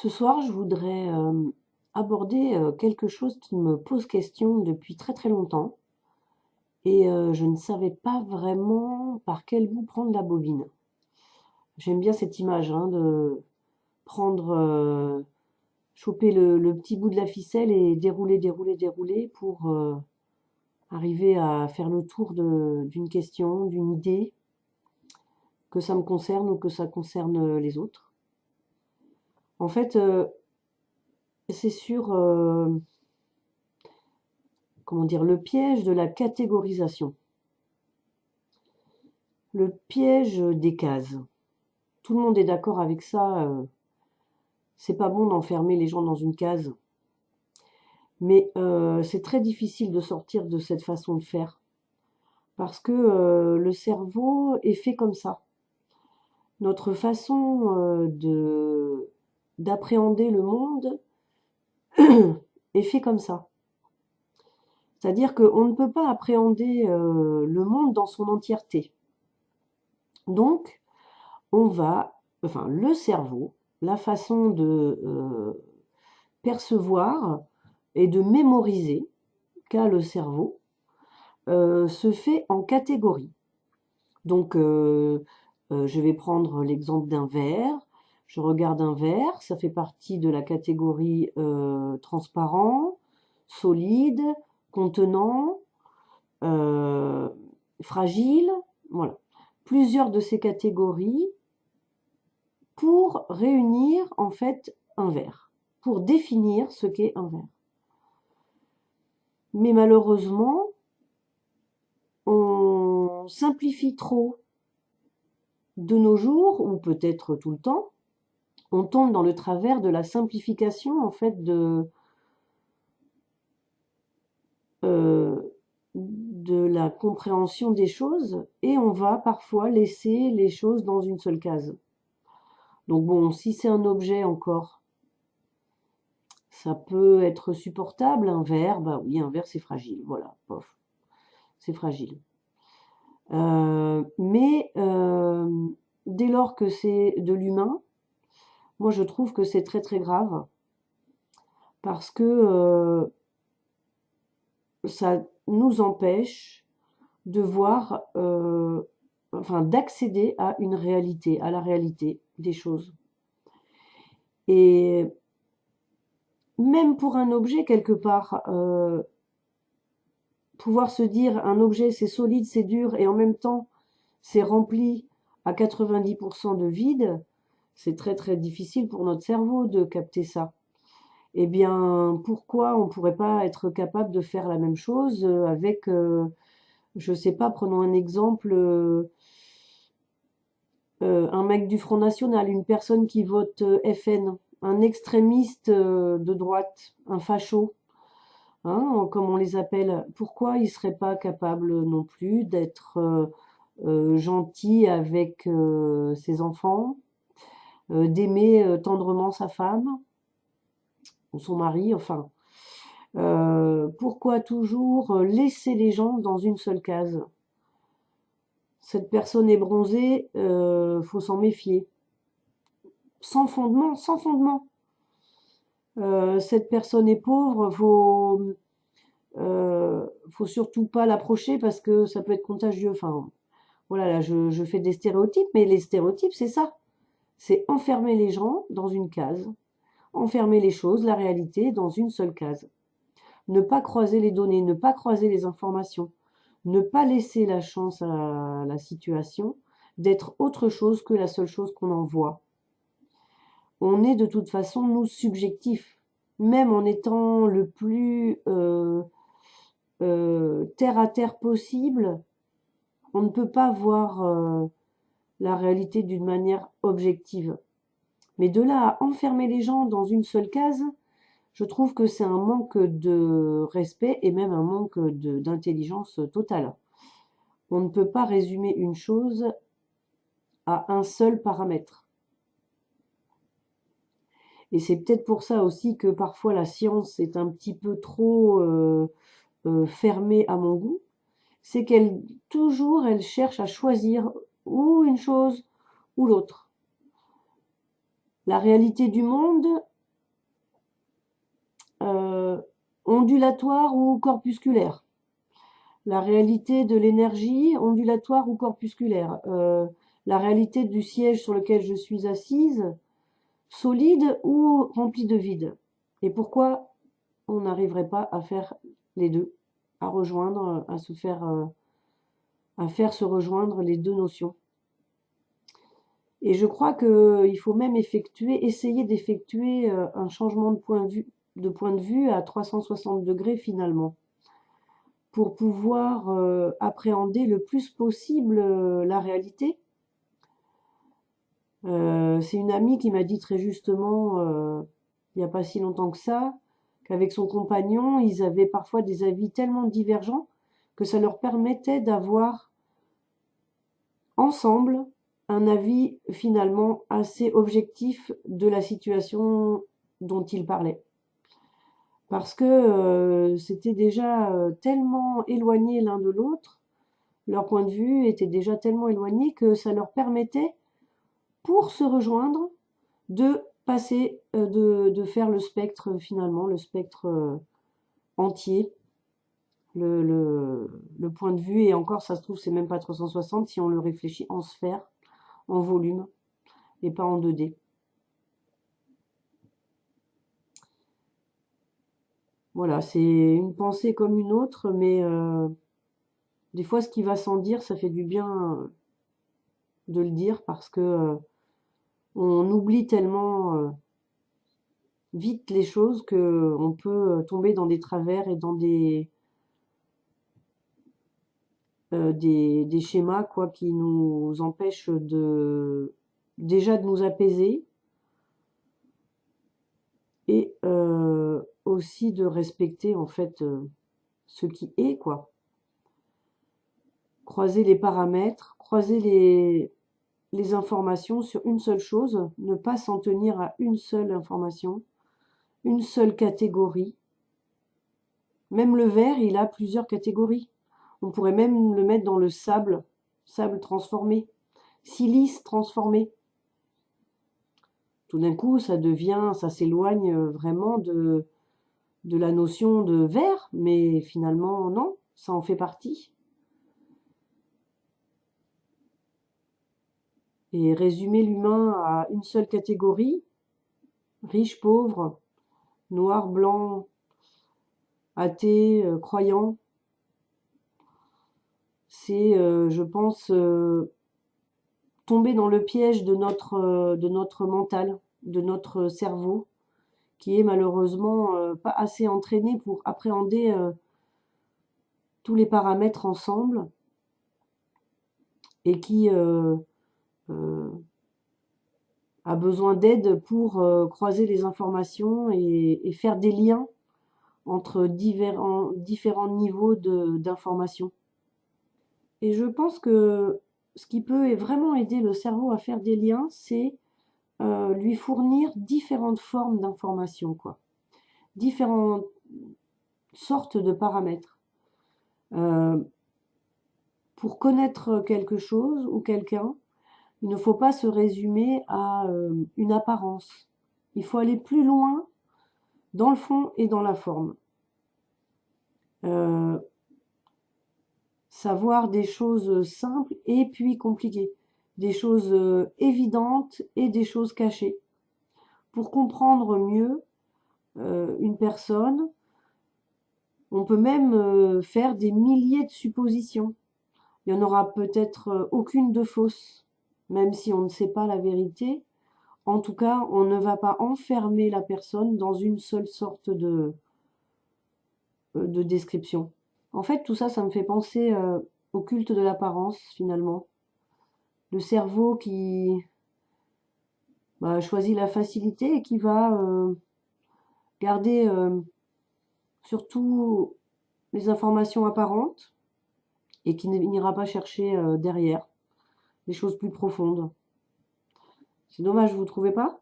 Ce soir, je voudrais aborder quelque chose qui me pose question depuis très très longtemps et je ne savais pas vraiment par quel bout prendre la bobine. J'aime bien cette image hein, de prendre, choper le petit bout de la ficelle et dérouler, dérouler, dérouler pour arriver à faire le tour d'une question, d'une idée, que ça me concerne ou que ça concerne les autres. En fait, c'est sur comment dire, le piège de la catégorisation, le piège des cases. Tout le monde est d'accord avec ça. C'est pas bon d'enfermer les gens dans une case, mais c'est très difficile de sortir de cette façon de faire parce que le cerveau est fait comme ça. Notre façon de d'appréhender le monde est fait comme ça. C'est-à-dire qu'on ne peut pas appréhender le monde dans son entièreté. Donc, on va, enfin, le cerveau, la façon de percevoir et de mémoriser qu'a le cerveau se fait en catégories. Donc, je vais prendre l'exemple d'un verre. Je regarde un verre, ça fait partie de la catégorie transparent, solide, contenant, euh, fragile. Voilà. Plusieurs de ces catégories pour réunir en fait un verre, pour définir ce qu'est un verre. Mais malheureusement, on simplifie trop de nos jours, ou peut-être tout le temps, on tombe dans le travers de la simplification en fait euh, de la compréhension des choses et on va parfois laisser les choses dans une seule case. Donc bon, si c'est un objet encore, ça peut être supportable, un verre, bah oui, un verre c'est fragile, voilà, pof, c'est fragile. Mais dès lors que c'est de l'humain, moi je trouve que c'est très très grave parce que ça nous empêche de voir, enfin d'accéder à une réalité, à la réalité des choses. Et même pour un objet quelque part, pouvoir se dire un objet c'est solide, c'est dur et en même temps c'est rempli à 90% de vide, c'est très très difficile pour notre cerveau de capter ça. Eh bien, pourquoi on ne pourrait pas être capable de faire la même chose avec, je ne sais pas, prenons un exemple, un mec du Front National, une personne qui vote FN, un extrémiste de droite, un facho, hein, comme on les appelle, pourquoi il ne serait pas capable non plus d'être gentil avec ses enfants, d'aimer tendrement sa femme ou son mari, enfin, pourquoi toujours laisser les gens dans une seule case? Cette personne est bronzée, faut s'en méfier. Sans fondement, sans fondement. Cette personne est pauvre, faut surtout pas l'approcher parce que ça peut être contagieux. Enfin, voilà, là, je fais des stéréotypes, mais les stéréotypes, c'est ça. C'est enfermer les gens dans une case, enfermer les choses, la réalité, dans une seule case. Ne pas croiser les données, ne pas croiser les informations, ne pas laisser la chance à la situation d'être autre chose que la seule chose qu'on en voit. On est de toute façon, nous, subjectifs. Même en étant le plus terre à terre possible, on ne peut pas voir la réalité d'une manière objective. Mais de là à enfermer les gens dans une seule case, je trouve que c'est un manque de respect et même un manque d'intelligence totale. On ne peut pas résumer une chose à un seul paramètre. Et c'est peut-être pour ça aussi que parfois la science est un petit peu trop fermée à mon goût. C'est qu'elle toujours elle cherche à choisir ou une chose ou l'autre. La réalité du monde ondulatoire ou corpusculaire. La réalité de l'énergie ondulatoire ou corpusculaire. La réalité du siège sur lequel je suis assise, solide ou rempli de vide. Et pourquoi on n'arriverait pas à faire les deux, à rejoindre, à faire se rejoindre les deux notions. Et je crois qu'il faut même essayer d'effectuer un changement de point de vue à 360 degrés finalement, pour pouvoir appréhender le plus possible la réalité. C'est une amie qui m'a dit très justement, il n'y a pas si longtemps que ça, qu'avec son compagnon, ils avaient parfois des avis tellement divergents que ça leur permettait d'avoir ensemble un avis finalement assez objectif de la situation dont ils parlaient. Parce que c'était déjà tellement éloigné l'un de l'autre, leur point de vue était déjà tellement éloigné que ça leur permettait, pour se rejoindre, de passer, de faire le spectre finalement, le spectre entier, le point de vue, et encore ça se trouve c'est même pas 360 si on le réfléchit en sphère, en volume, et pas en 2D. Voilà, c'est une pensée comme une autre, mais des fois ce qui va sans dire, ça fait du bien de le dire parce que on oublie tellement vite les choses que on peut tomber dans des travers et dans des schémas quoi qui nous empêchent déjà de nous apaiser et aussi de respecter en fait ce qui est quoi. Croiser les paramètres, croiser les informations sur une seule chose, ne pas s'en tenir à une seule information, une seule catégorie. Même le verre, il a plusieurs catégories. On pourrait même le mettre dans le sable, sable transformé, silice transformé. Tout d'un coup, ça s'éloigne vraiment de la notion de verre, mais finalement, non, ça en fait partie. Et résumer l'humain à une seule catégorie, riche, pauvre, noir, blanc, athée, croyant, c'est, je pense, tomber dans le piège de notre mental, de notre cerveau, qui est malheureusement pas assez entraîné pour appréhender tous les paramètres ensemble et qui euh, a besoin d'aide pour croiser les informations et faire des liens entre différents niveaux d'information. Et je pense que ce qui peut vraiment aider le cerveau à faire des liens, c'est lui fournir différentes formes d'informations, quoi. Différentes sortes de paramètres. Euh, pour connaître quelque chose ou quelqu'un, il ne faut pas se résumer à une apparence. Il faut aller plus loin dans le fond et dans la forme. Euh, Savoir des choses simples et puis compliquées, des choses évidentes et des choses cachées. Pour comprendre mieux une personne, on peut même faire des milliers de suppositions. Il n'y en aura peut-être aucune de fausse, même si on ne sait pas la vérité. En tout cas, on ne va pas enfermer la personne dans une seule sorte de description. En fait, tout ça, ça me fait penser au culte de l'apparence, finalement. Le cerveau qui choisit la facilité et qui va garder surtout les informations apparentes et qui n'ira pas chercher derrière des choses plus profondes. C'est dommage, vous trouvez pas?